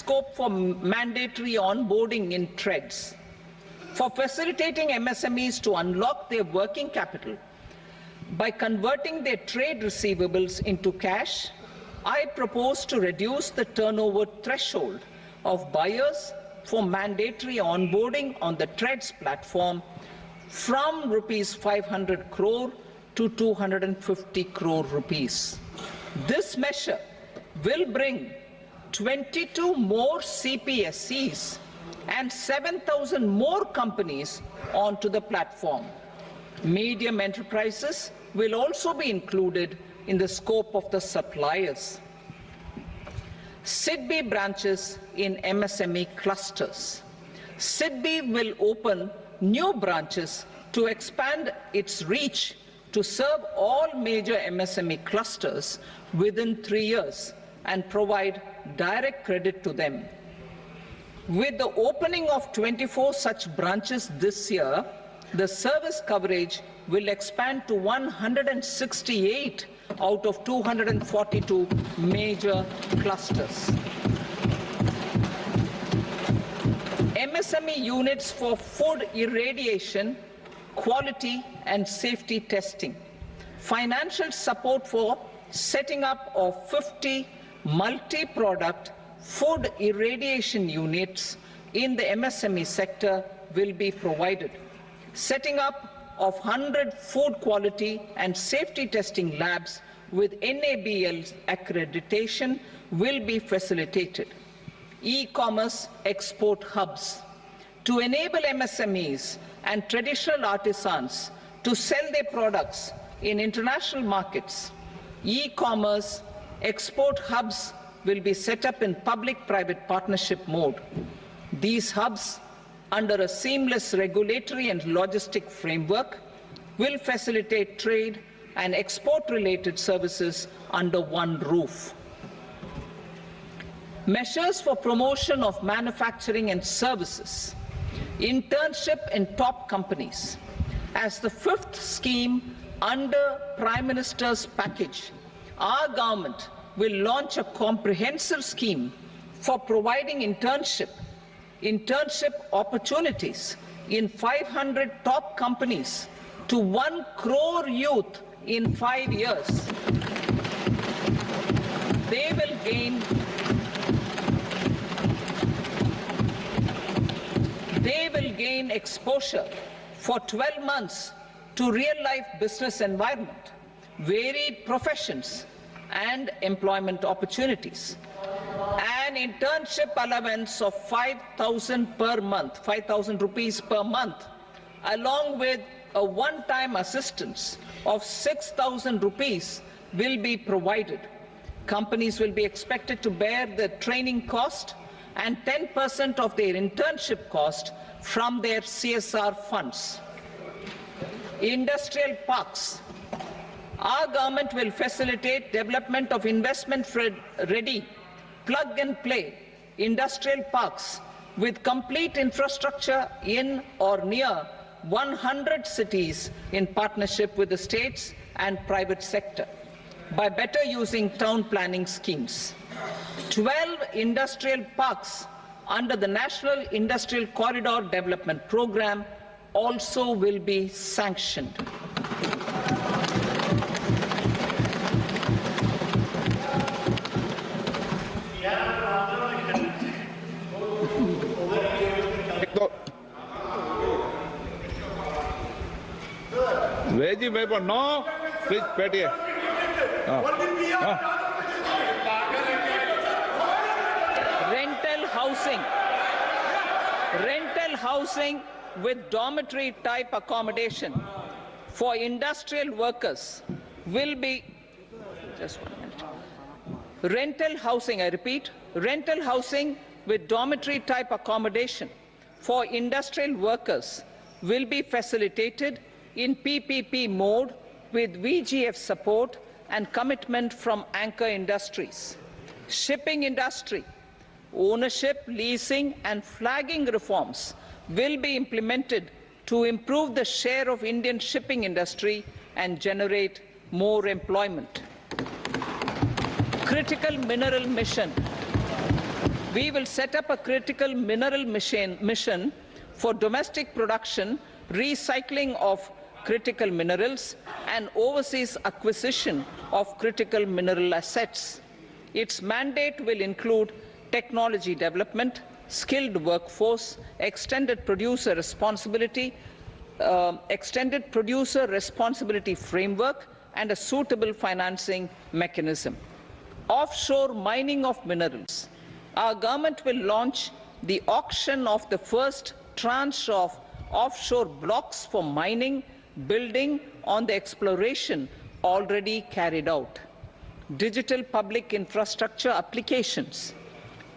scope for mandatory onboarding in trades. For facilitating MSMEs to unlock their working capital by converting their trade receivables into cash, I propose to reduce the turnover threshold of buyers for mandatory onboarding on the trades platform from rupees 500 crore to 250 crore rupees. This measure will bring 22 more CPSCs and 7,000 more companies onto the platform. Medium enterprises will also be included in the scope of the suppliers. SIDBI branches in MSME clusters. SIDBI will open new branches to expand its reach to serve all major MSME clusters within 3 years and provide direct credit to them. With the opening of 24 such branches this year, the service coverage will expand to 168 out of 242 major clusters. MSME units for food irradiation, quality and safety testing. Financial support for setting up of 50 multi-product food irradiation units in the MSME sector will be provided. Setting up of 100 food quality and safety testing labs with NABL accreditation will be facilitated. E-commerce export hubs. To enable MSMEs and traditional artisans to sell their products in international markets, e-commerce export hubs will be set up in public-private partnership mode. These hubs, under a seamless regulatory and logistic framework, will facilitate trade and export-related services under one roof. Measures for promotion of manufacturing and services. Internship in top companies. As the fifth scheme under Prime Minister's package, our government will launch a comprehensive scheme for providing internship opportunities in 500 top companies to 1 crore youth in 5 years. They will gain exposure for 12 months to real-life business environment, varied professions and employment opportunities. An internship allowance of 5,000 per month, 5,000 rupees per month, along with a one-time assistance of 6,000 rupees will be provided. Companies will be expected to bear the training cost and 10% of their internship cost from their CSR funds. Industrial parks. Our government will facilitate development of investment-ready, plug-and-play industrial parks with complete infrastructure in or near 100 cities in partnership with the states and private sector by better using town planning schemes. 12 industrial parks under the National Industrial Corridor Development Program also will be sanctioned. Veggie paper, no. Please, Petty. Rental housing with dormitory type accommodation for industrial workers will be, just 1 minute. Rental housing, I repeat, rental housing with dormitory type accommodation for industrial workers will be facilitated in PPP mode with VGF support and commitment from anchor industries. Shipping industry, ownership, leasing and flagging reforms will be implemented to improve the share of Indian shipping industry and generate more employment. Critical mineral mission. We will set up a critical mineral mission for domestic production, recycling of critical minerals, and overseas acquisition of critical mineral assets. Its mandate will include technology development, skilled workforce, extended producer responsibility framework, and a suitable financing mechanism. Offshore mining of minerals. Our government will launch the auction of the first tranche of offshore blocks for mining, building on the exploration already carried out. Digital public infrastructure applications.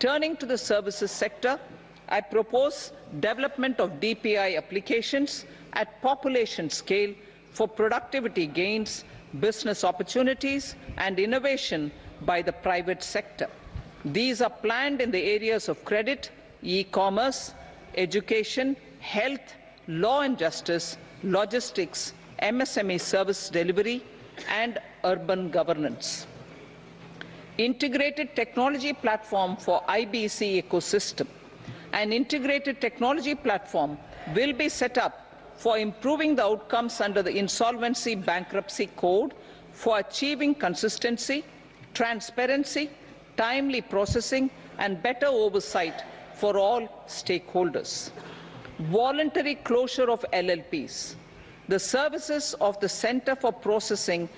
Turning to the services sector, I propose development of DPI applications at population scale for productivity gains, business opportunities, and innovation by the private sector. These are planned in the areas of credit, e-commerce, education, health, law and justice, logistics, MSME service delivery, and urban governance. Integrated technology platform for IBC ecosystem. An integrated technology platform will be set up for improving the outcomes under the Insolvency Bankruptcy Code for achieving consistency, transparency, timely processing, and better oversight for all stakeholders. Voluntary closure of LLPs. The services of the Center for Processing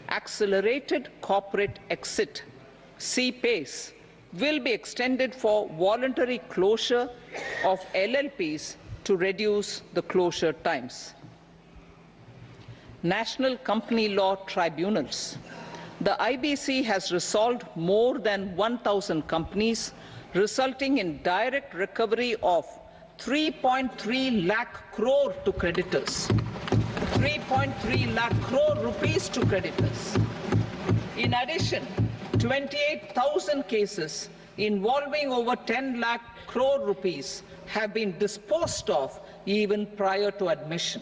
Accelerated Corporate Exit, CPACE, will be extended for voluntary closure of LLPs to reduce the closure times. National Company Law Tribunals. The IBC has resolved more than 1,000 companies, resulting in direct recovery of 3.3 lakh crore to creditors. 3.3 lakh crore rupees to creditors. In addition, 28,000 cases involving over 10 lakh crore rupees have been disposed of even prior to admission.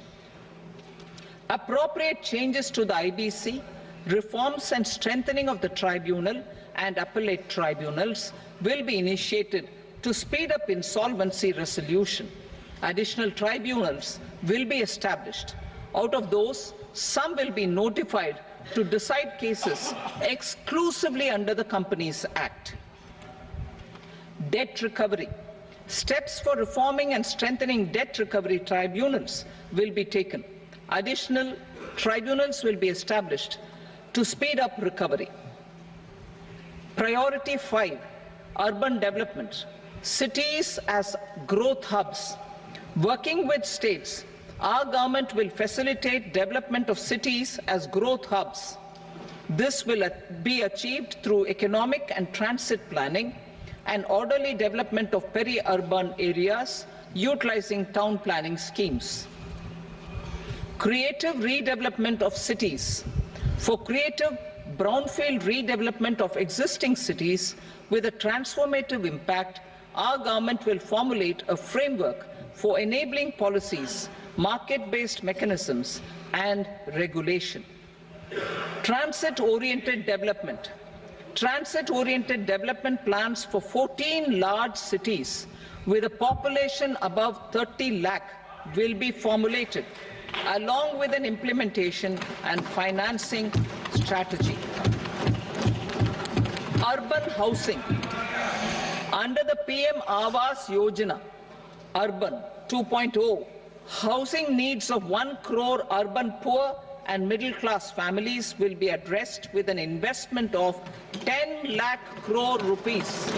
Appropriate changes to the IBC, reforms and strengthening of the tribunal and appellate tribunals will be initiated to speed up insolvency resolution. Additional tribunals will be established. Out of those, some will be notified to decide cases exclusively under the Companies Act. Debt recovery. Steps for reforming and strengthening debt recovery tribunals will be taken. Additional tribunals will be established to speed up recovery. Priority 5, urban development. Cities as growth hubs. Working with states, our government will facilitate development of cities as growth hubs. This will be achieved through economic and transit planning and orderly development of peri-urban areas utilizing town planning schemes. Creative redevelopment of cities. For creative brownfield redevelopment of existing cities with a transformative impact, our government will formulate a framework for enabling policies, market-based mechanisms, and regulation. Transit-oriented development. Transit-oriented development plans for 14 large cities with a population above 30 lakh will be formulated, along with an implementation and financing strategy. Urban housing. Under the PM Awas Yojana, Urban 2.0, housing needs of 1 crore urban poor and middle-class families will be addressed with an investment of 10 lakh crore rupees.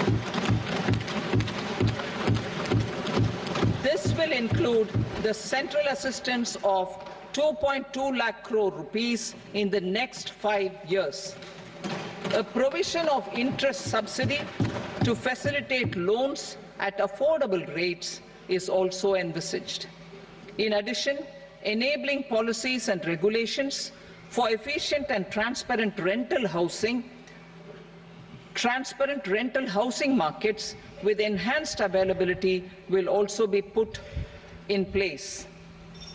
This will include the central assistance of 2.2 lakh crore rupees in the next 5 years. A provision of interest subsidy to facilitate loans at affordable rates is also envisaged. In addition, enabling policies and regulations for efficient and transparent rental housing markets with enhanced availability will also be put in place.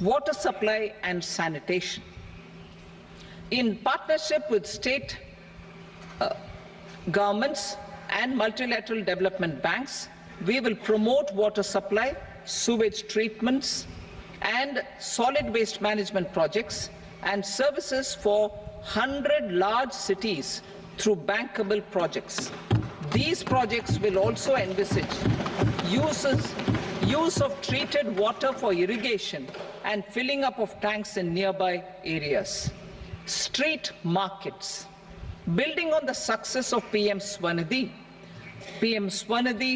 Water supply and sanitation. In partnership with state governments and multilateral development banks. We will promote water supply, sewage treatments, and solid waste management projects and services for 100 large cities through bankable projects. These projects will also envisage use of treated water for irrigation and filling up of tanks in nearby areas. Street markets. Building on the success of PM Swanidhi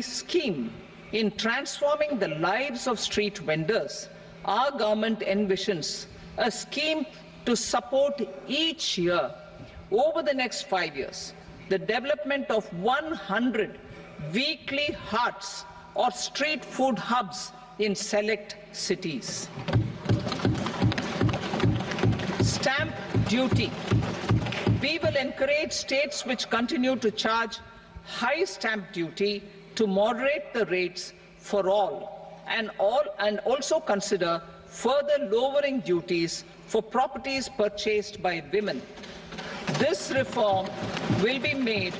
scheme in transforming the lives of street vendors, our government envisions a scheme to support each year over the next 5 years the development of 100 weekly hearts or street food hubs in select cities. Stamp duty. We will encourage states which continue to charge high stamp duty to moderate the rates for all and also consider further lowering duties for properties purchased by women. This reform will be made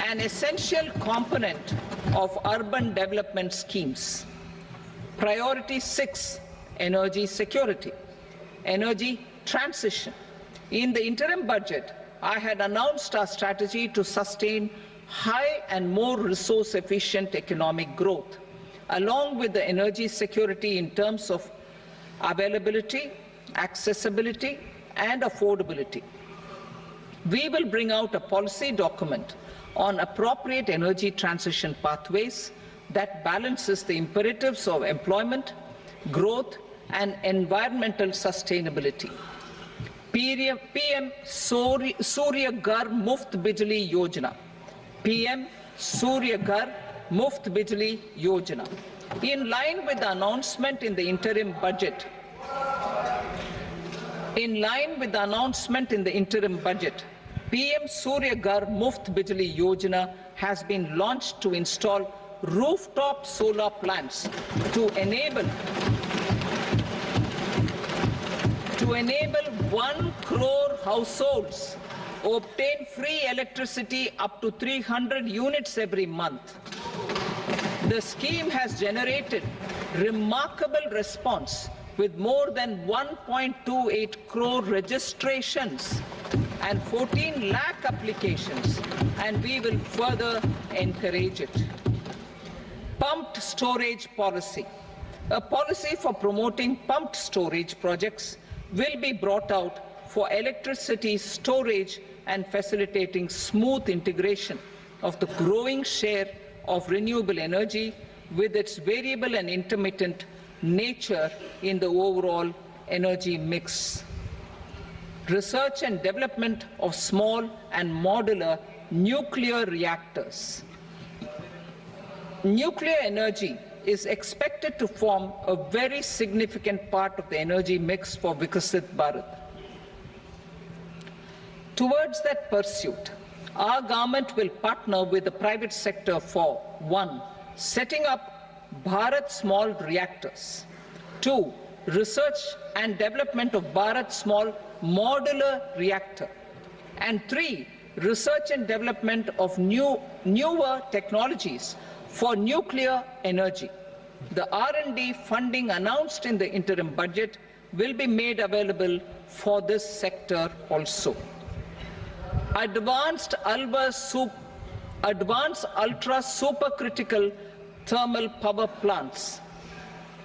an essential component of urban development schemes. Priority 6, energy security, energy transition. In the interim budget, I had announced our strategy to sustain high and more resource-efficient economic growth, along with the energy security in terms of availability, accessibility, and affordability. We will bring out a policy document on appropriate energy transition pathways that balances the imperatives of employment, growth, and environmental sustainability. PM Surya Ghar Muft Bijli Yojana. PM Surya Ghar Muft Bijli Yojana. In line with the announcement in the interim budget, PM Surya Ghar Muft Bijli Yojana has been launched to install rooftop solar plants to enable 1 crore households obtain free electricity up to 300 units every month. The scheme has generated remarkable response with more than 1.28 crore registrations and 14 lakh applications, and we will further encourage it. Pumped storage policy. A policy for promoting pumped storage projects will be brought out for electricity storage and facilitating smooth integration of the growing share of renewable energy with its variable and intermittent nature in the overall energy mix. Research and development of small and modular nuclear reactors. Nuclear energy is expected to form a very significant part of the energy mix for Vikasit Bharat. Towards that pursuit, our government will partner with the private sector for 1. Setting up Bharat Small Reactors, 2. Research and development of Bharat Small Modular Reactor, and 3. Research and development of newer technologies for nuclear energy. The R&D funding announced in the interim budget will be made available for this sector also. Advanced ultra supercritical thermal power plants.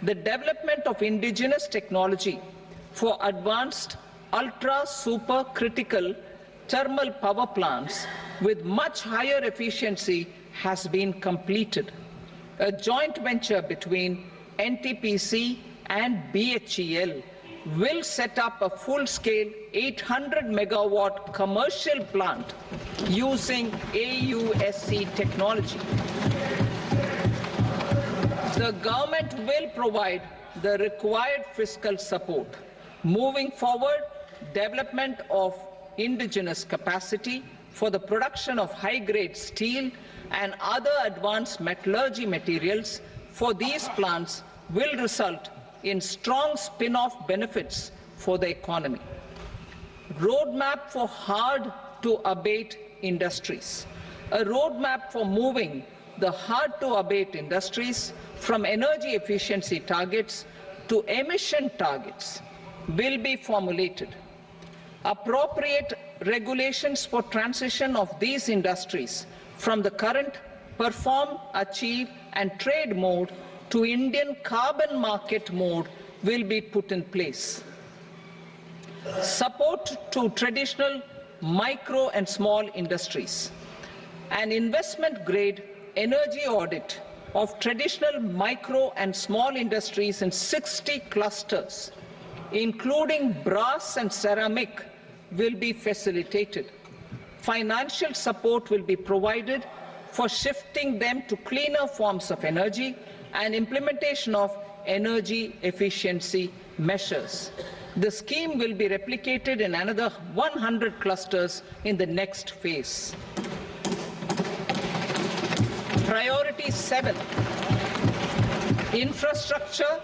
The development of indigenous technology for advanced ultra supercritical thermal power plants with much higher efficiency has been completed. A joint venture between NTPC and BHEL will set up a full-scale 800 megawatt commercial plant using AUSC technology. The government will provide the required fiscal support. Moving forward, development of indigenous capacity for the production of high-grade steel and other advanced metallurgy materials for these plants will result in strong spin-off benefits for the economy. Roadmap for hard-to-abate industries. A roadmap for moving the hard-to-abate industries from energy efficiency targets to emission targets will be formulated. Appropriate regulations for transition of these industries from the current perform, achieve and trade mode to Indian carbon market mode will be put in place. Support to traditional micro and small industries. An investment-grade energy audit of traditional micro and small industries in 60 clusters, including brass and ceramic, will be facilitated. Financial support will be provided for shifting them to cleaner forms of energy and implementation of energy efficiency measures. The scheme will be replicated in another 100 clusters in the next phase. Priority 7, infrastructure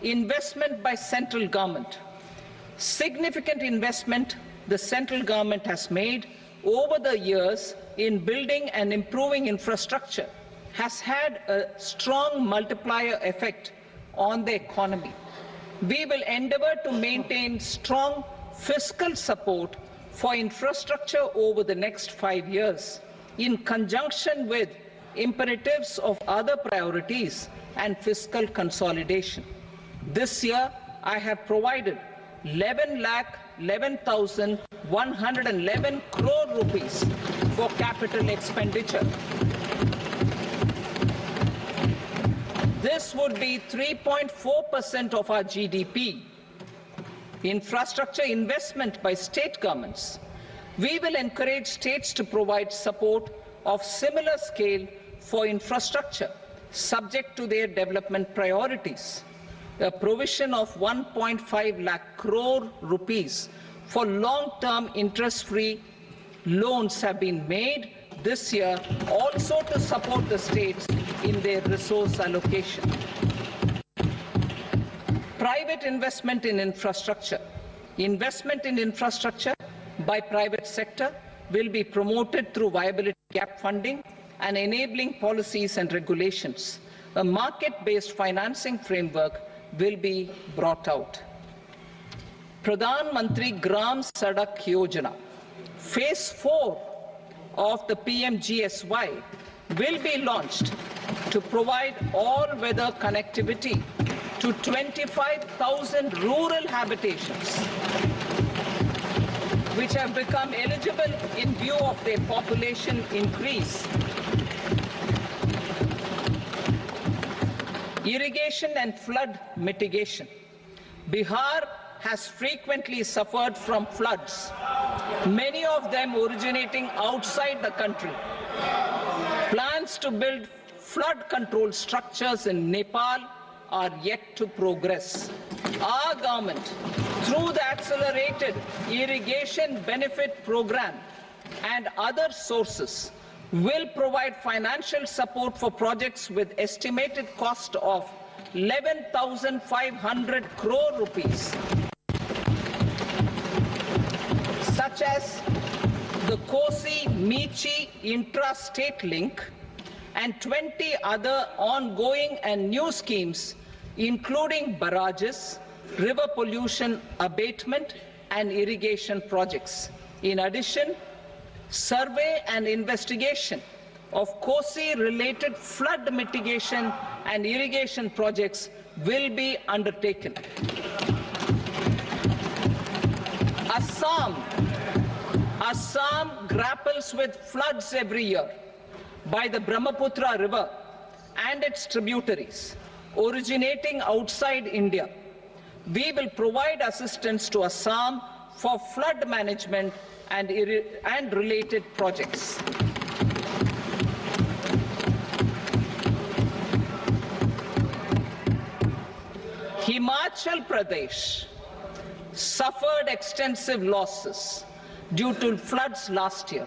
investment by central government. Significant investment the central government has made over the years in building and improving infrastructure has had a strong multiplier effect on the economy. We will endeavour to maintain strong fiscal support for infrastructure over the next 5 years in conjunction with imperatives of other priorities and fiscal consolidation. This year, I have provided 11,11,111 crore rupees for capital expenditure. This would be 3.4% of our GDP. Infrastructure investment by state governments. We will encourage states to provide support of similar scale for infrastructure, subject to their development priorities. A provision of 1.5 lakh crore rupees for long-term interest-free loans have been made this year also to support the states in their resource allocation. Private investment in infrastructure. Investment in infrastructure by private sector will be promoted through viability gap funding and enabling policies and regulations. A market-based financing framework will be brought out. Pradhan Mantri Gram Sadak Yojana, Phase 4 of the PMGSY will be launched to provide all-weather connectivity to 25,000 rural habitations, which have become eligible in view of their population increase. Irrigation and flood mitigation. Bihar has frequently suffered from floods, many of them originating outside the country. Plans to build flood control structures in Nepal are yet to progress. Our government, through the Accelerated Irrigation Benefit Program and other sources, will provide financial support for projects with estimated cost of 11,500 crore rupees, such as the Kosi-Michi intra-state link and 20 other ongoing and new schemes, including barrages, river pollution abatement and irrigation projects. In addition, survey and investigation of Kosi-related flood mitigation and irrigation projects will be undertaken. Assam grapples with floods every year by the Brahmaputra River and its tributaries originating outside India. We will provide assistance to Assam for flood management and related projects. Himachal Pradesh suffered extensive losses due to floods last year.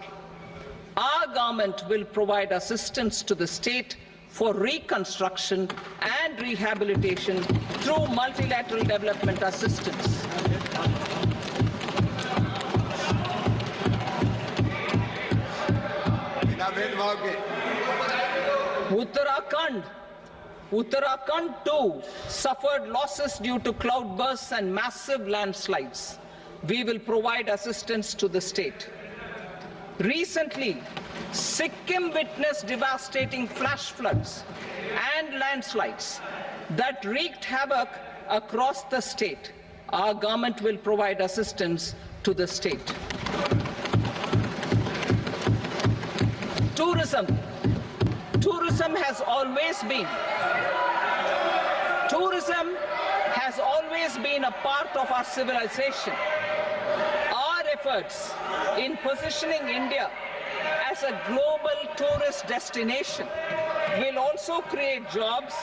Our government will provide assistance to the state for reconstruction and rehabilitation through multilateral development assistance. Uttarakhand too suffered losses due to cloudbursts and massive landslides. We will provide assistance to the state. Recently, Sikkim witnessed devastating flash floods and landslides that wreaked havoc across the state. Our government will provide assistance to the state. Tourism. Tourism has always been a part of our civilization. Our efforts in positioning India as a global tourist destination will also create jobs,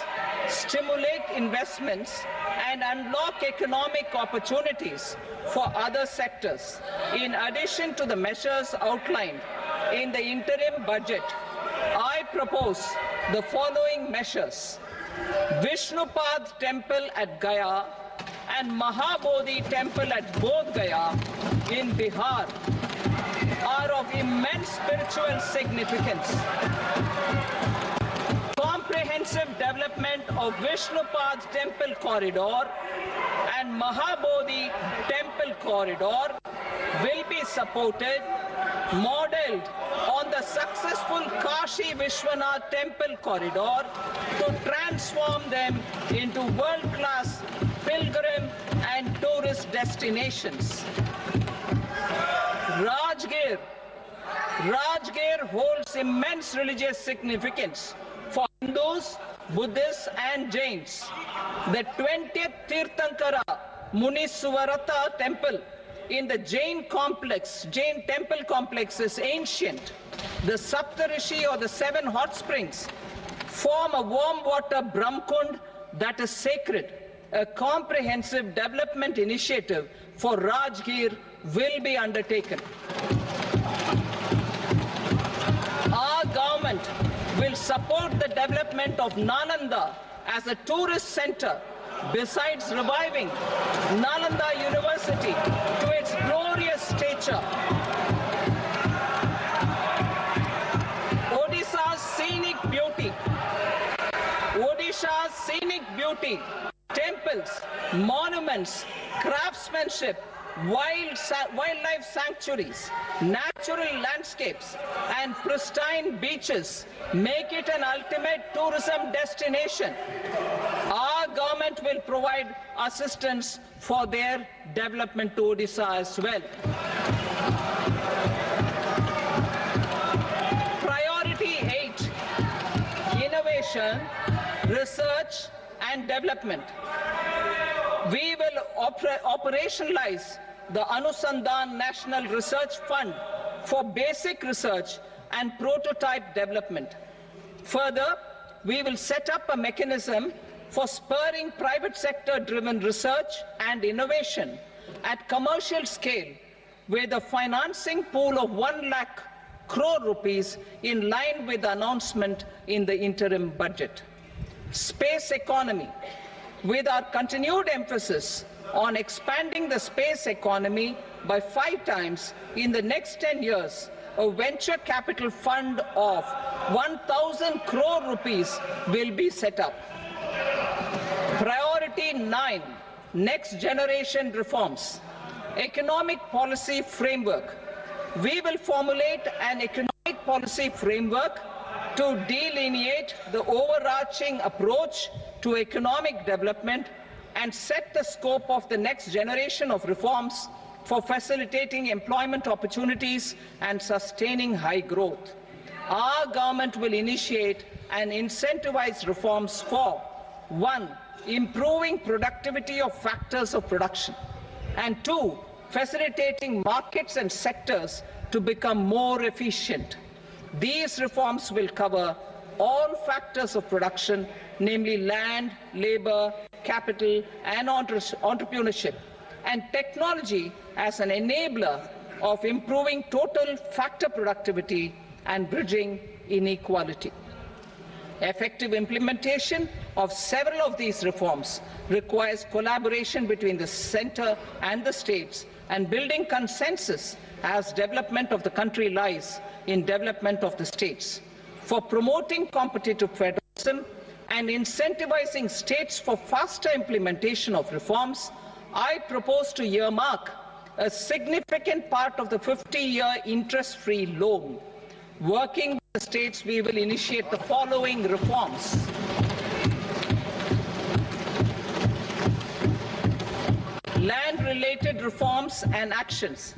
stimulate investments, and unlock economic opportunities for other sectors. In addition to the measures outlined in the interim budget, I propose the following measures. Vishnupad Temple at Gaya and Mahabodhi Temple at Bodh Gaya in Bihar are of immense spiritual significance. Comprehensive development of Vishnupad Temple corridor and Mahabodhi Temple corridor will be supported, modeled on the successful Kashi Vishwanath Temple corridor to transform them into world-class pilgrim and tourist destinations. Rajgir holds immense religious significance for Hindus, Buddhists and Jains. The 20th Tirthankara Muniswarata temple in the Jain temple complex is ancient. The Saptarishi or the 7 hot springs form a warm water Brahmkund that is sacred. A comprehensive development initiative for Rajgir will be undertaken. Our government will support the development of Nalanda as a tourist center, besides reviving Nalanda University to its glorious stature. Odisha's scenic beauty, temples, monuments, craftsmanship, wildlife sanctuaries, natural landscapes, and pristine beaches make it an ultimate tourism destination. Our government will provide assistance for their development to Odisha as well. Priority 8, innovation, research and development. We will operationalize the Anusandhan National Research Fund for basic research and prototype development. Further, we will set up a mechanism for spurring private sector-driven research and innovation at commercial scale with a financing pool of 1 lakh crore rupees in line with the announcement in the interim budget. Space economy. With our continued emphasis on expanding the space economy by 5 times in the next 10 years, a venture capital fund of 1,000 crore rupees will be set up. Priority 9, next generation reforms. Economic policy framework. We will formulate an economic policy framework to delineate the overarching approach to economic development and set the scope of the next generation of reforms for facilitating employment opportunities and sustaining high growth. Our government will initiate and incentivize reforms for 1. Improving productivity of factors of production, and 2. Facilitating markets and sectors to become more efficient. These reforms will cover all factors of production, namely land, labor, capital, and entrepreneurship, and technology as an enabler of improving total factor productivity and bridging inequality. Effective implementation of several of these reforms requires collaboration between the center and the states and building consensus as development of the country lies in development of the states. For promoting competitive federalism and incentivizing states for faster implementation of reforms, I propose to earmark a significant part of the 50-year interest-free loan. Working with the states, we will initiate the following reforms. Land-related reforms and actions,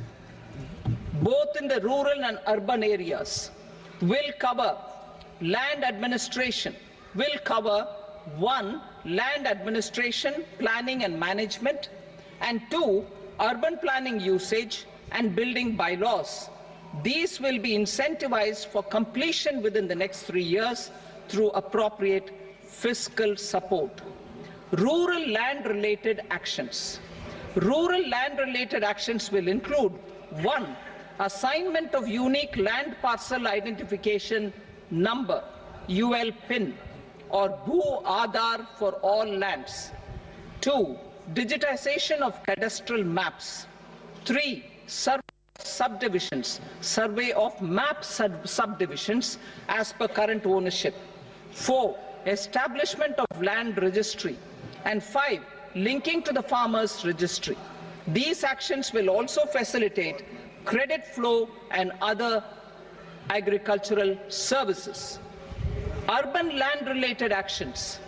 both in the rural and urban areas, will cover land administration, will cover 1. Land administration, planning and management, and 2. Urban planning usage and building bylaws. These will be incentivized for completion within the next 3 years through appropriate fiscal support. Rural land-related actions. Rural land-related actions will include 1. Assignment of unique land parcel identification number, UL PIN, or Bhu Aadhaar for all lands. 2. Digitization of cadastral maps. 3. Survey of map subdivisions as per current ownership. 4. Establishment of land registry. And 5. Linking to the farmers registry. These actions will also facilitate credit flow and other agricultural services. Urban land-related actions.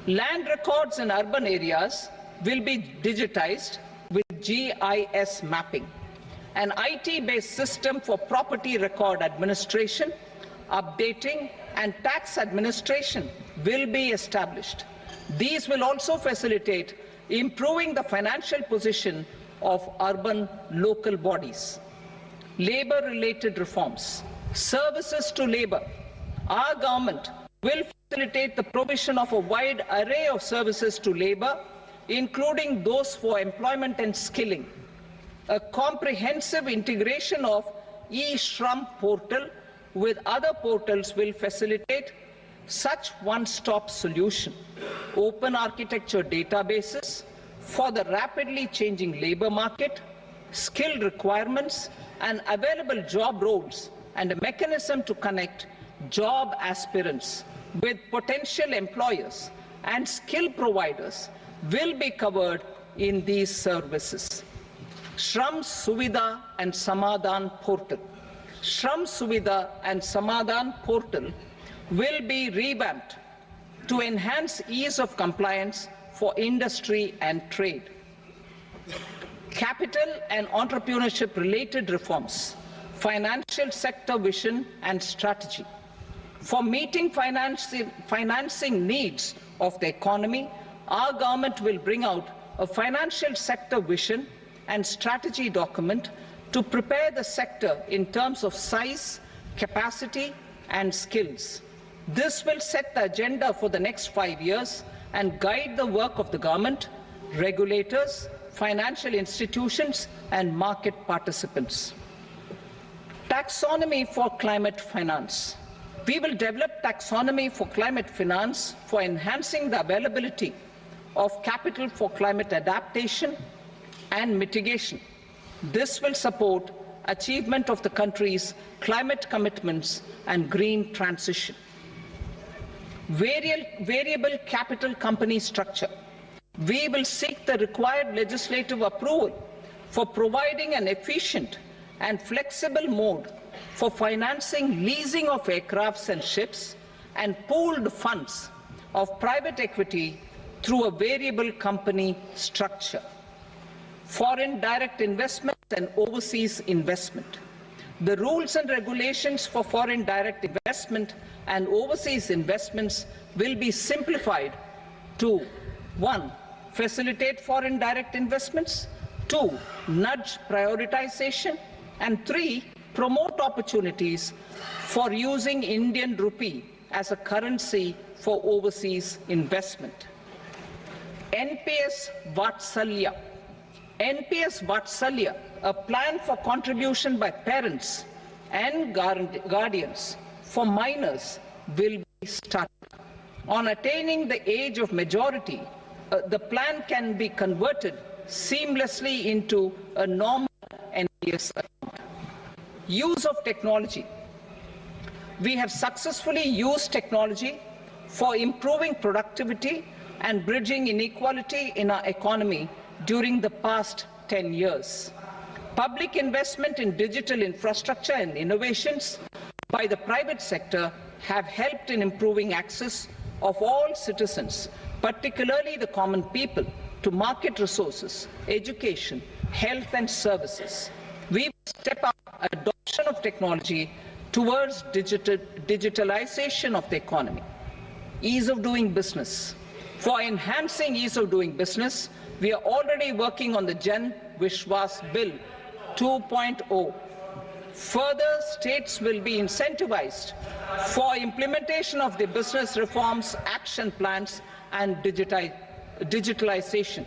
Land records in urban areas will be digitized with GIS mapping. An IT-based system for property record administration, updating, and tax administration will be established. These will also facilitate improving the financial position of urban local bodies. Labor-related reforms. Services to labor. Our government will facilitate the provision of a wide array of services to labor, including those for employment and skilling. A comprehensive integration of e-Shram portal with other portals will facilitate such one-stop solution. Open architecture databases for the rapidly changing labor market, skill requirements, and available job roles, and a mechanism to connect job aspirants with potential employers and skill providers will be covered in these services. Shram Suvidha and Samadhan portal. Shram Suvidha and Samadhan portal will be revamped to enhance ease of compliance for industry and trade. Capital and entrepreneurship related reforms, financial sector vision and strategy. For meeting financing needs of the economy, our government will bring out a financial sector vision and strategy document to prepare the sector in terms of size, capacity, and skills. This will set the agenda for the next 5 years and guide the work of the government, regulators, financial institutions, and market participants. Taxonomy for climate finance. We will develop taxonomy for climate finance for enhancing the availability of capital for climate adaptation and mitigation. This will support achievement of the country's climate commitments and green transition. Variable capital company structure. We will seek the required legislative approval for providing an efficient and flexible mode for financing leasing of aircrafts and ships and pooled funds of private equity through a variable company structure. Foreign direct investment and overseas investment. The rules and regulations for foreign direct investment and overseas investments will be simplified to 1. Facilitate foreign direct investments, 2. Nudge prioritization, and 3. Promote opportunities for using Indian rupee as a currency for overseas investment. NPS Vatsalya. NPS Vatsalya, a plan for contribution by parents and guardians for minors, will be started. On attaining the age of majority, the plan can be converted seamlessly into a normal NPS account. Use of technology. We have successfully used technology for improving productivity and bridging inequality in our economy during the past 10 years. Public investment in digital infrastructure and innovations by the private sector have helped in improving access of all citizens, particularly the common people, to market resources, education, health and services. We will step up adoption of technology towards digitalization of the economy. Ease of doing business. For enhancing ease of doing business, we are already working on the Jan Vishwas Bill 2.0. Further, states will be incentivized for implementation of the business reforms, action plans and digitalization.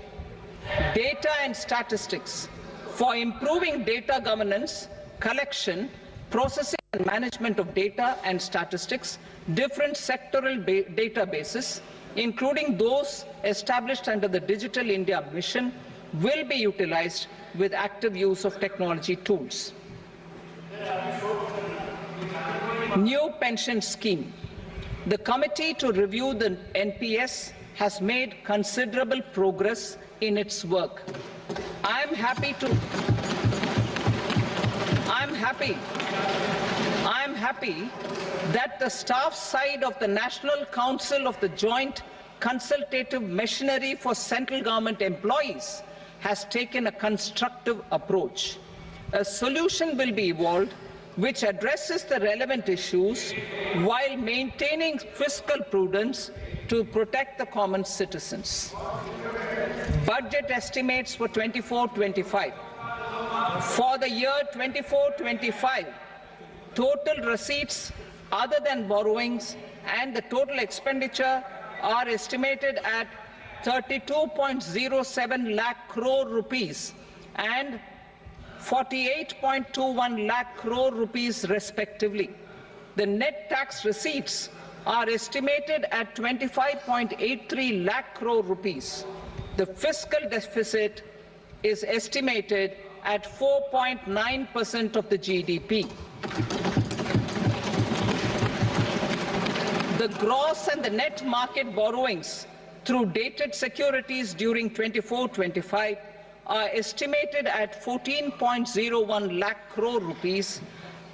Data and statistics. For improving data governance, collection, processing and management of data and statistics, different sectoral databases, including those established under the Digital India Mission, will be utilized with active use of technology tools. New pension scheme. The committee to review the NPS has made considerable progress in its work. I am happy that the staff side of the National Council of the Joint Consultative Machinery for Central Government Employees has taken a constructive approach. A solution will be evolved which addresses the relevant issues while maintaining fiscal prudence to protect the common citizens. Budget estimates for 24-25. For the year 24-25, total receipts other than borrowings and the total expenditure are estimated at 32.07 lakh crore rupees and 48.21 lakh crore rupees respectively. The net tax receipts are estimated at 25.83 lakh crore rupees. The fiscal deficit is estimated at 4.9% of the GDP. The gross and the net market borrowings through dated securities during 24-25 are estimated at 14.01 lakh crore rupees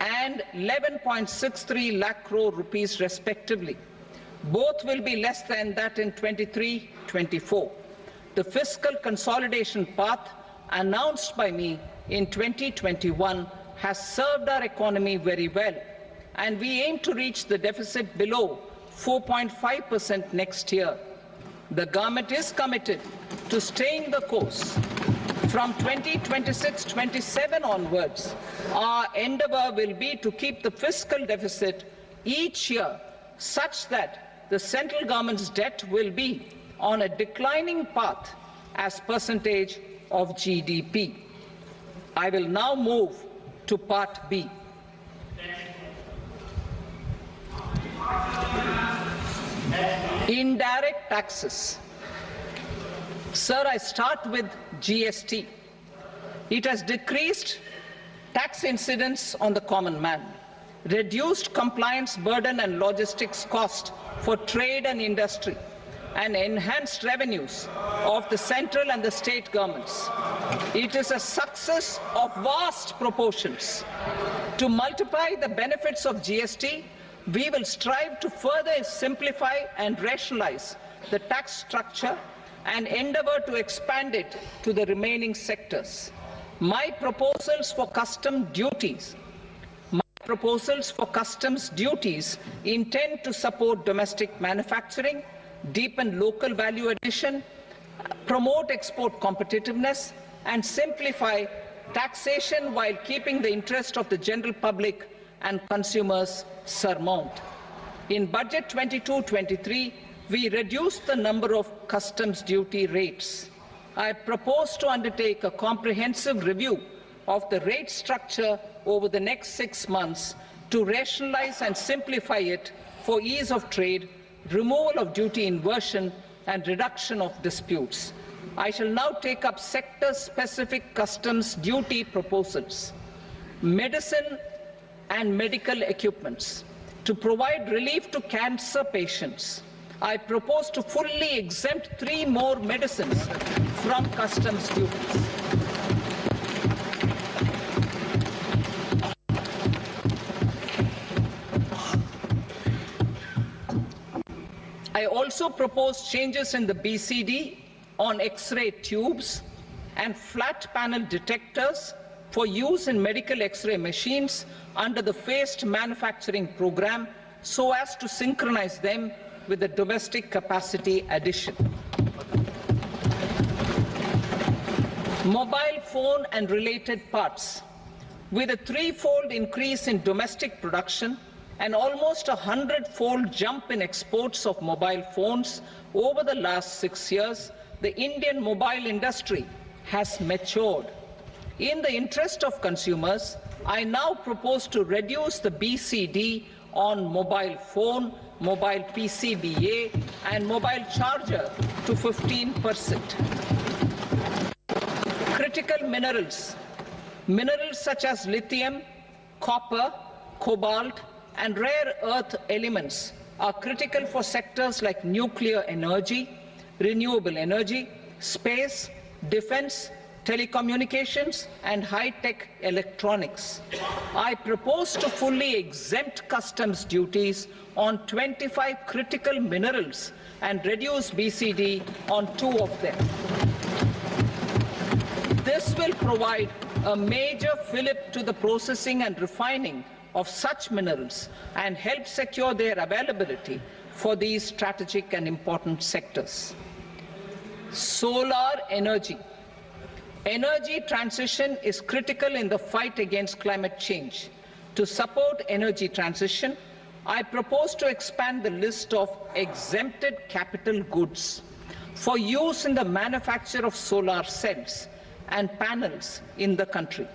and 11.63 lakh crore rupees respectively. Both will be less than that in 23-24. The fiscal consolidation path announced by me in 2021 has served our economy very well, and we aim to reach the deficit below 4.5% next year. The government is committed to staying the course. From 2026-27 onwards, our endeavour will be to keep the fiscal deficit each year such that the central government's debt will be on a declining path as percentage of GDP. I will now move to Part B. Indirect taxes. Sir, I start with GST. It has decreased tax incidence on the common man, reduced compliance burden and logistics cost for trade and industry, and enhanced revenues of the central and the state governments. It is a success of vast proportions. To multiply the benefits of GST, we will strive to further simplify and rationalize the tax structure and endeavour to expand it to the remaining sectors. My proposals for customs duties intend to support domestic manufacturing, deepen local value addition, promote export competitiveness, and simplify taxation while keeping the interest of the general public and consumers surmount. In Budget 22-23, we reduced the number of customs duty rates. I propose to undertake a comprehensive review of the rate structure over the next 6 months to rationalize and simplify it for ease of trade, removal of duty inversion, and reduction of disputes. I shall now take up sector-specific customs duty proposals. Medicine and medical equipments. To provide relief to cancer patients, I propose to fully exempt 3 more medicines from customs duties. I also propose changes in the BCD on X-ray tubes and flat panel detectors for use in medical X-ray machines under the phased manufacturing program so as to synchronize them with the domestic capacity addition. Mobile phone and related parts. With a 3-fold increase in domestic production and almost a 100-fold jump in exports of mobile phones over the last 6 years, the Indian mobile industry has matured. In the interest of consumers, I now propose to reduce the BCD on mobile phone, mobile PCBA, and mobile charger to 15%. Critical minerals. Minerals such as lithium, copper, cobalt, and rare earth elements are critical for sectors like nuclear energy, renewable energy, space, defense, telecommunications, and high-tech electronics. I propose to fully exempt customs duties on 25 critical minerals and reduce BCD on 2 of them. This will provide a major fillip to the processing and refining of such minerals and help secure their availability for these strategic and important sectors. Solar energy. Energy transition is critical in the fight against climate change. To support energy transition, I propose to expand the list of exempted capital goods for use in the manufacture of solar cells and panels in the country.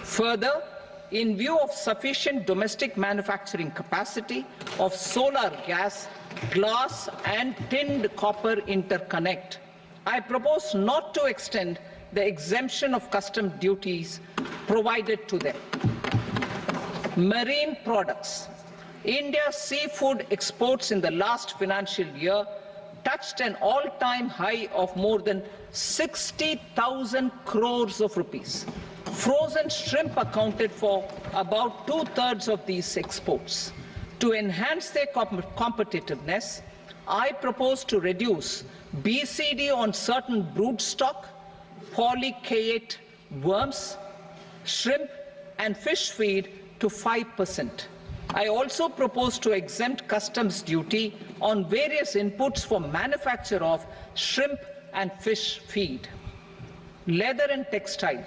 Further, in view of sufficient domestic manufacturing capacity of solar gas, glass, and tinned copper interconnect, I propose not to extend the exemption of custom duties provided to them. Marine products. India's seafood exports in the last financial year touched an all-time high of more than 60,000 crores of rupees. Frozen shrimp accounted for about 2/3 of these exports. To enhance their competitiveness, I propose to reduce BCD on certain broodstock, polychaete worms, shrimp, and fish feed to 5%. I also propose to exempt customs duty on various inputs for manufacture of shrimp and fish feed. Leather and textile.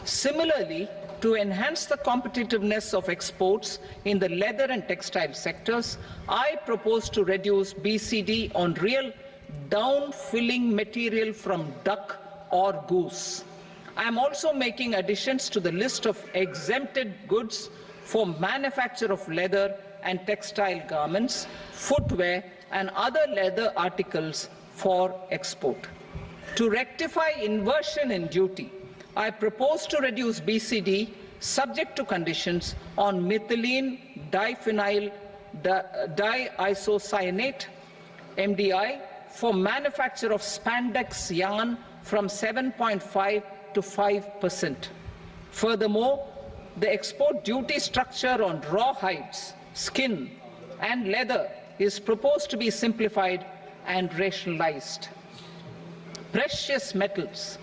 Similarly, to enhance the competitiveness of exports in the leather and textile sectors, I propose to reduce BCD on real down-filling material from duck or goose. I am also making additions to the list of exempted goods for manufacture of leather and textile garments, footwear, and other leather articles for export. To rectify inversion in duty, I propose to reduce BCD subject to conditions on methylene diphenyl diisocyanate MDI for manufacture of spandex yarn from 7.5 to 5%. Furthermore, the export duty structure on raw hides, skin, and leather is proposed to be simplified and rationalized. Precious metals.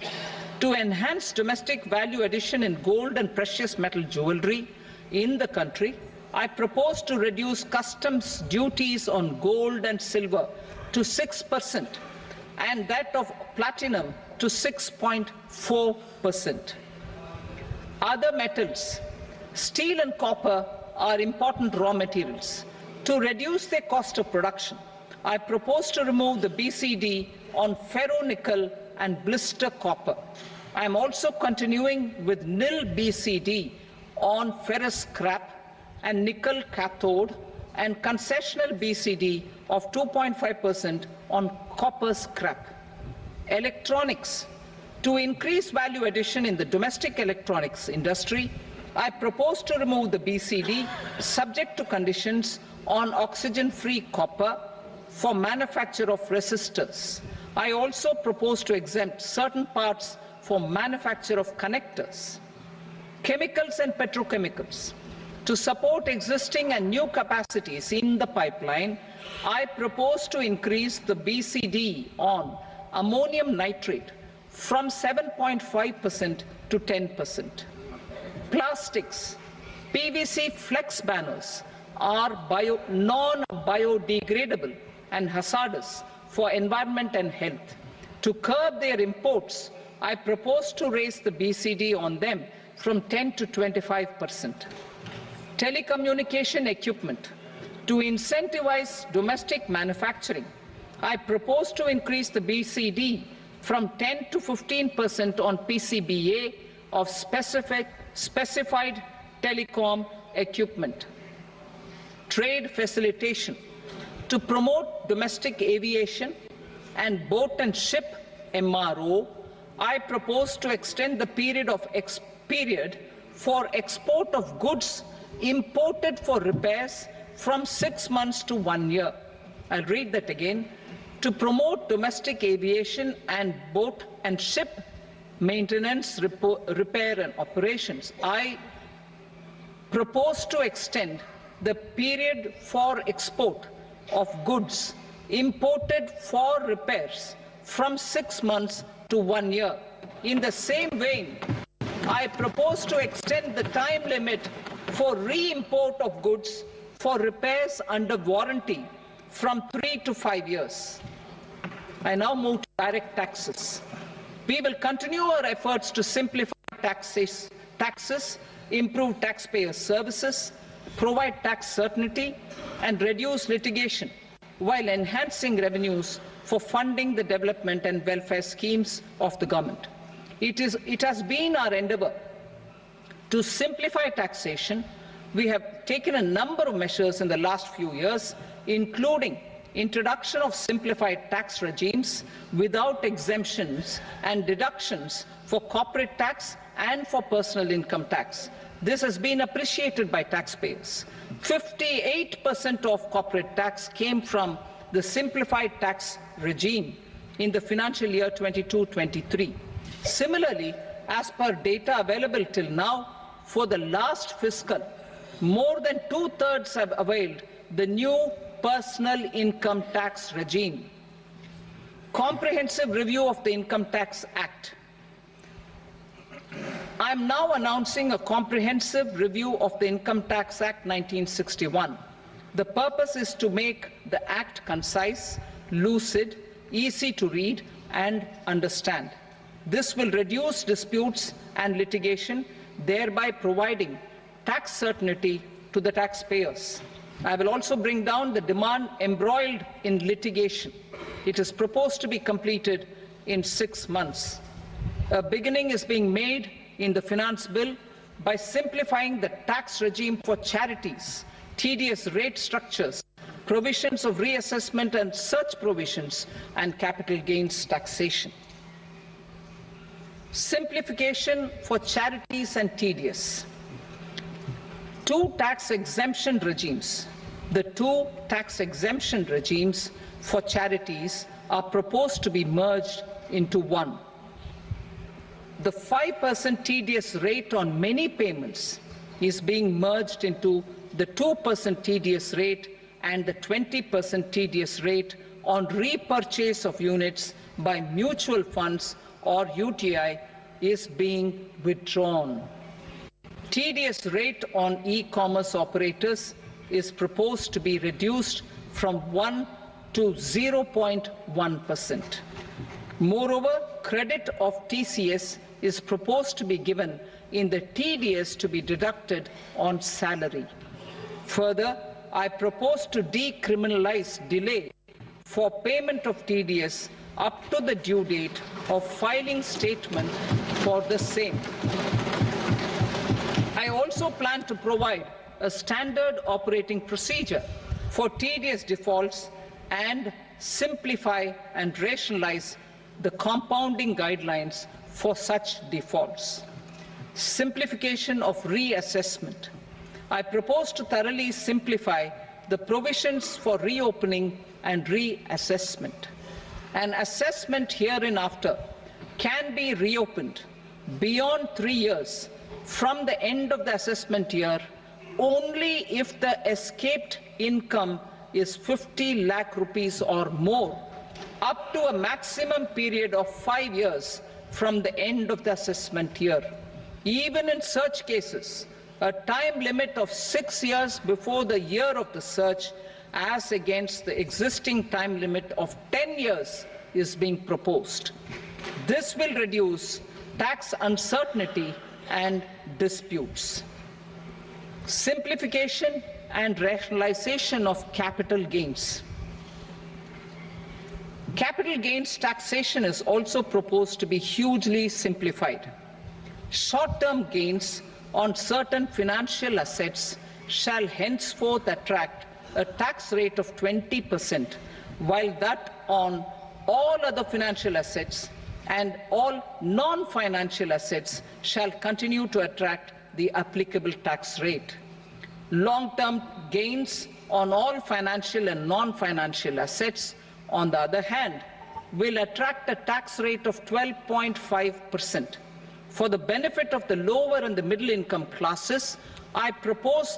To enhance domestic value addition in gold and precious metal jewelry in the country, I propose to reduce customs duties on gold and silver to 6% and that of platinum to 6.4%. Other metals. Steel and copper are important raw materials. To reduce their cost of production, I propose to remove the BCD on ferronickel and blister copper. I am also continuing with nil BCD on ferrous scrap and nickel cathode and concessional BCD of 2.5% on copper scrap. Electronics. To increase value addition in the domestic electronics industry, I propose to remove the BCD subject to conditions on oxygen-free copper for manufacture of resistors. I also propose to exempt certain parts for manufacture of connectors. Chemicals and petrochemicals. To support existing and new capacities in the pipeline, I propose to increase the BCD on ammonium nitrate from 7.5% to 10%. Plastics. PVC flex banners are non-biodegradable and hazardous for environment and health. To curb their imports, I propose to raise the BCD on them from 10 to 25%. Telecommunication equipment. To incentivize domestic manufacturing, I propose to increase the BCD from 10 to 15% on PCBA of specified telecom equipment. Trade facilitation. To promote domestic aviation and boat and ship MRO, I propose to extend the period for export of goods imported for repairs from 6 months to 1 year. I'll read that again. To promote domestic aviation and boat and ship maintenance, repair and operations, I propose to extend the period for export of goods imported for repairs from 6 months to 1 year. In the same vein, I propose to extend the time limit for re-import of goods for repairs under warranty from 3 to 5 years. I now move to direct taxes. We will continue our efforts to simplify taxes, improve taxpayer services, provide tax certainty, and reduce litigation while enhancing revenues for funding the development and welfare schemes of the government. It has been our endeavour to simplify taxation. We have taken a number of measures in the last few years, including introduction of simplified tax regimes without exemptions and deductions for corporate tax and for personal income tax. This has been appreciated by taxpayers. 58% of corporate tax came from the simplified tax regime in the financial year 22-23. Similarly, as per data available till now, for the last fiscal, more than 2/3 have availed the new personal income tax regime. Comprehensive review of the Income Tax Act. I am now announcing a comprehensive review of the Income Tax Act 1961. The purpose is to make the Act concise, lucid, easy to read and understand. This will reduce disputes and litigation, thereby providing tax certainty to the taxpayers. I will also bring down the demand embroiled in litigation. It is proposed to be completed in 6 months. A beginning is being made in the finance bill by simplifying the tax regime for charities, tedious rate structures, provisions of reassessment and such provisions, and capital gains taxation. Simplification for charities and tedious. Two tax exemption regimes. The two tax exemption regimes for charities are proposed to be merged into one. The 5% tedious rate on many payments is being merged into the 2% tedious rate, and the 20% tedious rate on repurchase of units by mutual funds or UTI is being withdrawn. Tedious rate on e-commerce operators is proposed to be reduced from 1 to 0.1%. Moreover, credit of TCS is proposed to be given in the TDS to be deducted on salary. Further, I propose to decriminalize delay for payment of TDS up to the due date of filing statement for the same. I also plan to provide a standard operating procedure for TDS defaults and simplify and rationalize the compounding guidelines for such defaults. Simplification of reassessment. I propose to thoroughly simplify the provisions for reopening and reassessment. An assessment hereinafter can be reopened beyond 3 years from the end of the assessment year only if the escaped income is 50 lakh rupees or more, up to a maximum period of 5 years from the end of the assessment year. Even in such cases, a time limit of 6 years before the year of the search, as against the existing time limit of 10 years, is being proposed. This will reduce tax uncertainty and disputes. Simplification and rationalization of capital gains. Capital gains taxation is also proposed to be hugely simplified. Short-term gains on certain financial assets shall henceforth attract a tax rate of 20%, while that on all other financial assets and all non-financial assets shall continue to attract the applicable tax rate. Long-term gains on all financial and non-financial assets, on the other hand, will attract a tax rate of 12.5%. For the benefit of the lower and the middle income classes, I propose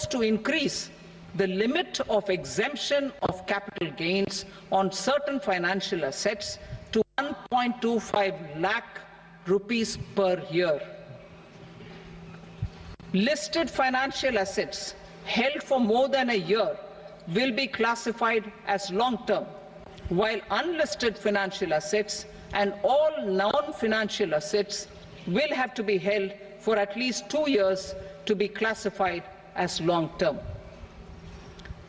to increase the limit of exemption of capital gains on certain financial assets to 1.25 lakh rupees per year. Listed financial assets held for more than a year will be classified as long-term, while unlisted financial assets and all non-financial assets will have to be held for at least 2 years to be classified as long-term.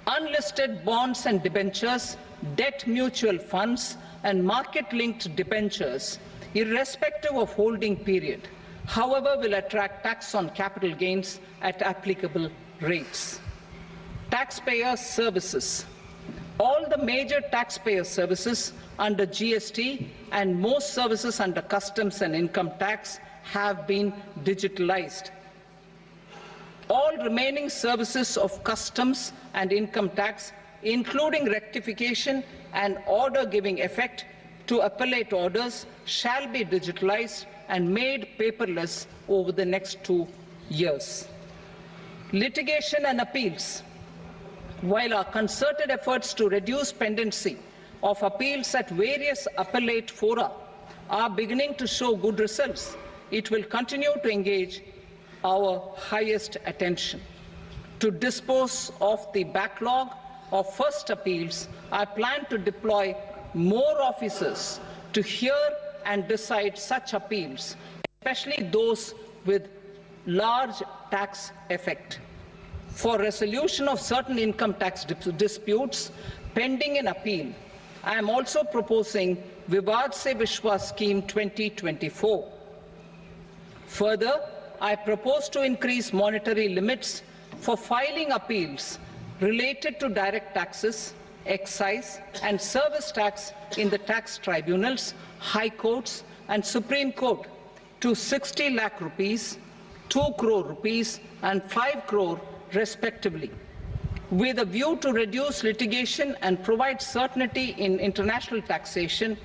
Unlisted bonds and debentures, debt mutual funds, and market-linked debentures, irrespective of holding period, however, will attract tax on capital gains at applicable rates. Taxpayer services. All the major taxpayer services under GST and most services under customs and income tax have been digitalized. All remaining services of customs and income tax, including rectification and order giving effect to appellate orders, shall be digitalized and made paperless over the next 2 years. Litigation and appeals. While our concerted efforts to reduce pendency of appeals at various appellate fora are beginning to show good results, it will continue to engage our highest attention. To dispose of the backlog of first appeals, I plan to deploy more officers to hear and decide such appeals, especially those with large tax effect. For resolution of certain income tax disputes pending an appeal, I am also proposing Vivad Se Vishwas Scheme 2024. Further, I propose to increase monetary limits for filing appeals related to direct taxes, excise and service tax in the tax tribunals, high courts and Supreme Court to 60 lakh rupees, 2 crore rupees and 5 crore respectively. With a view to reduce litigation and provide certainty in international taxation,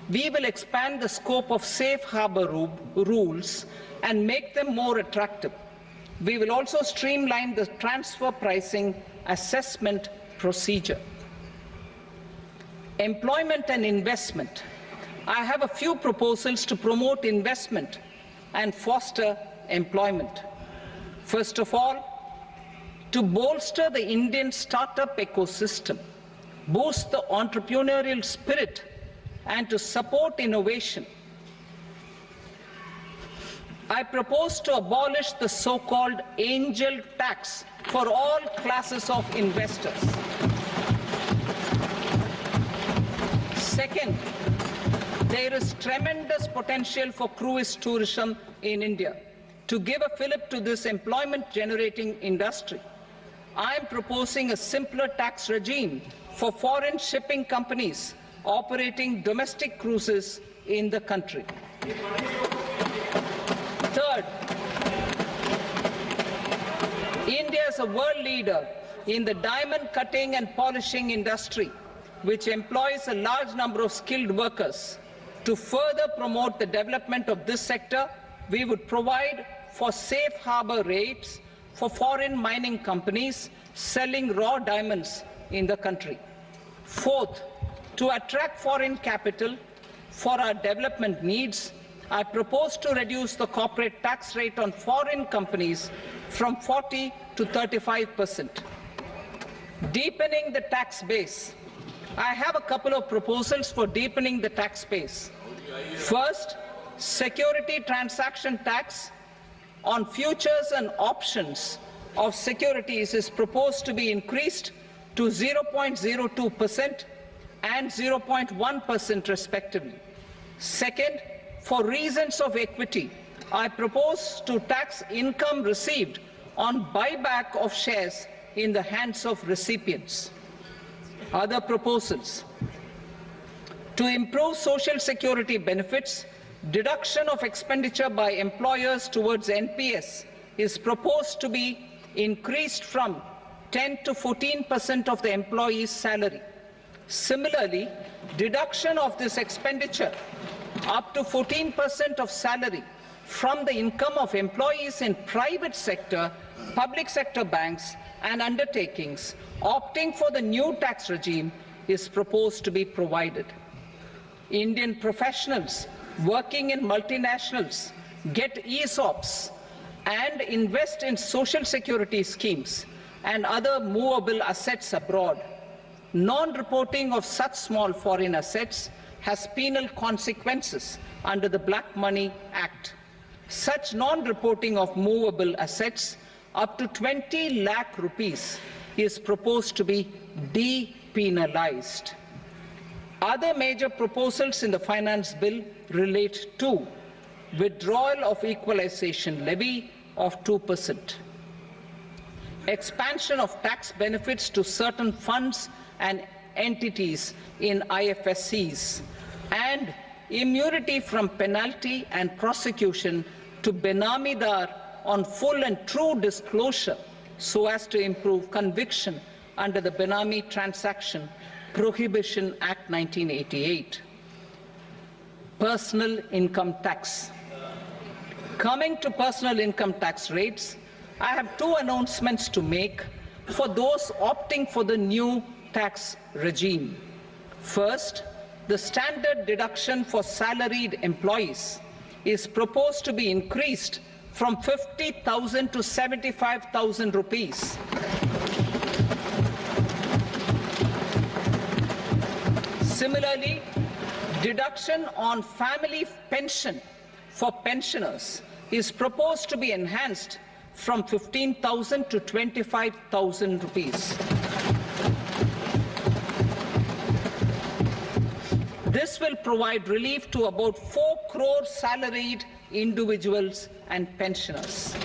we will expand the scope of safe harbor rules and make them more attractive. We will also streamline the transfer pricing assessment procedure. Employment and investment. I have a few proposals to promote investment and foster employment. First of all, to bolster the Indian startup ecosystem, boost the entrepreneurial spirit, and to support innovation, I propose to abolish the so-called angel tax for all classes of investors. Second, there is tremendous potential for cruise tourism in India. To give a fillip to this employment-generating industry, I am proposing a simpler tax regime for foreign shipping companies operating domestic cruises in the country. Third, India as a world leader in the diamond cutting and polishing industry, which employs a large number of skilled workers. To further promote the development of this sector, we would provide for safe harbor rates for foreign mining companies selling raw diamonds in the country. Fourth, to attract foreign capital for our development needs, I propose to reduce the corporate tax rate on foreign companies from 40 to 35%. Deepening the tax base. I have a couple of proposals for deepening the tax base. First, security transaction tax on futures and options of securities is proposed to be increased to 0.02% and 0.1% respectively. Second, for reasons of equity, I propose to tax income received on buyback of shares in the hands of recipients. Other proposals: to improve social security benefits, deduction of expenditure by employers towards NPS is proposed to be increased from 10 to 14% of the employee's salary. Similarly, deduction of this expenditure up to 14% of salary from the income of employees in private sector, public sector banks and undertakings opting for the new tax regime is proposed to be provided. Indian professionals working in multinationals get ESOPs and invest in social security schemes and other movable assets abroad. Non-reporting of such small foreign assets has penal consequences under the Black Money Act. Such non-reporting of movable assets up to 20 lakh rupees is proposed to be depenalized. Other major proposals in the finance bill relate to withdrawal of equalization levy of 2%, expansion of tax benefits to certain funds and entities in IFSCs, and immunity from penalty and prosecution to Benamidar on full and true disclosure so as to improve conviction under the Benami Transaction Prohibition Act 1988. Personal income tax. Coming to personal income tax rates, I have two announcements to make for those opting for the new tax regime. First, the standard deduction for salaried employees is proposed to be increased from 50,000 to 75,000 rupees. Similarly, deduction on family pension for pensioners is proposed to be enhanced from 15,000 to 25,000 rupees. This will provide relief to about 4 crore salaried individuals and pensioners.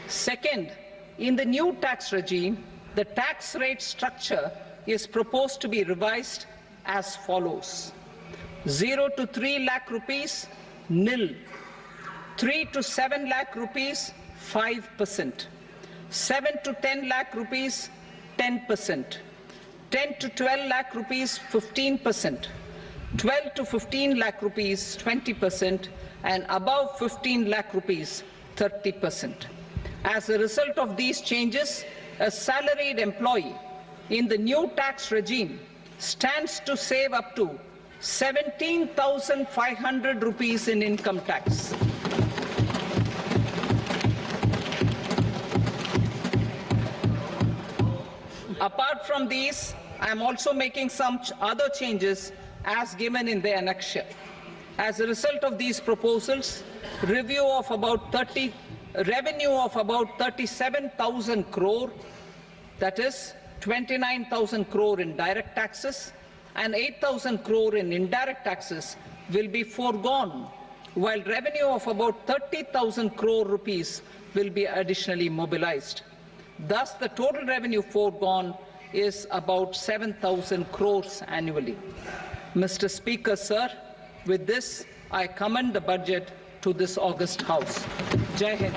Second, in the new tax regime, the tax rate structure is proposed to be revised as follows: 0 to 3 lakh rupees, nil; 3 to 7 lakh rupees, 5%; 7 to 10 lakh rupees, 10%; 10 to 12 lakh rupees, 15%; 12 to 15 lakh rupees, 20%; and above 15 lakh rupees, 30%. As a result of these changes, a salaried employee in the new tax regime stands to save up to 17,500 rupees in income tax. Apart from these, I am also making some other changes as given in the annexure. As a result of these proposals, revenue of about 37,000 crore, that is 29,000 crore in direct taxes and 8,000 crore in indirect taxes, will be foregone, while revenue of about 30,000 crore rupees will be additionally mobilized. Thus, the total revenue foregone is about 7,000 crores annually. Mr. Speaker, sir, with this, I commend the budget to this august House. Jai Hind.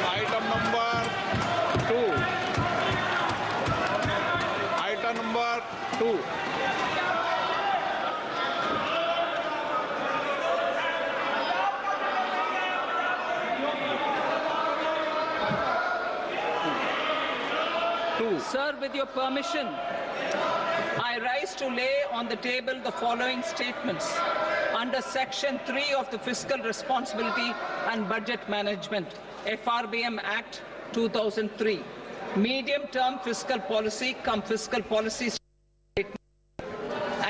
Item number 2. Item number 2. Sir, with your permission, I rise to lay on the table the following statements under Section 3 of the Fiscal Responsibility and Budget Management, FRBM Act 2003, medium-term fiscal policy cum fiscal policy statement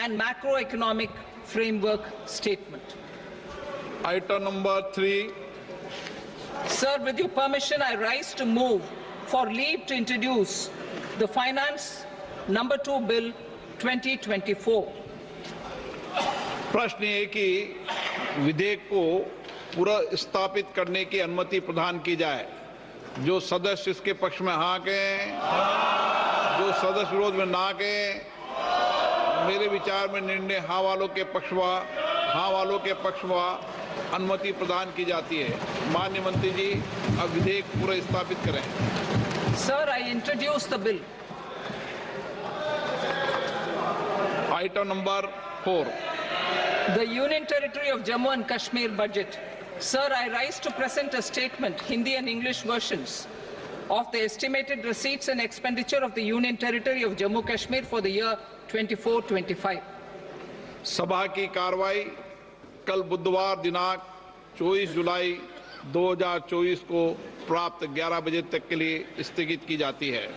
and macroeconomic framework statement. Item number 3. Sir, with your permission, I rise to move for leave to introduce the Finance Number 2 Bill 2024. प्रश्न ये कि विधेयक को पूरा स्थापित करने की अनुमति प्रदान की जाए। जो सदस्य इसके पक्ष में हाँ कहें, जो सदस्य विरोध में ना कहें। मेरे विचार में निर्णय हाँ वालों के पक्ष में अनुमति प्रदान की जाती है। माननीय मंत्री जी, अब विधेयक पूरा स्थापित करें। Sir, I introduce the bill. Item number 4. The Union Territory of Jammu and Kashmir budget. Sir, I rise to present a statement, Hindi and English versions, of the estimated receipts and expenditure of the Union Territory of Jammu and Kashmir for the year 24-25. सभा की कार्रवाई कल बुधवार दिनांक 24 जुलाई 2024 को प्राप्त 11 बजे तक के लिए स्थगित की जाती है।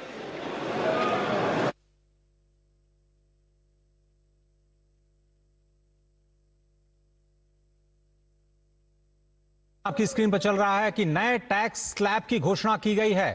आपकी स्क्रीन पर चल रहा है कि नए टैक्स स्लैब की घोषणा की गई है।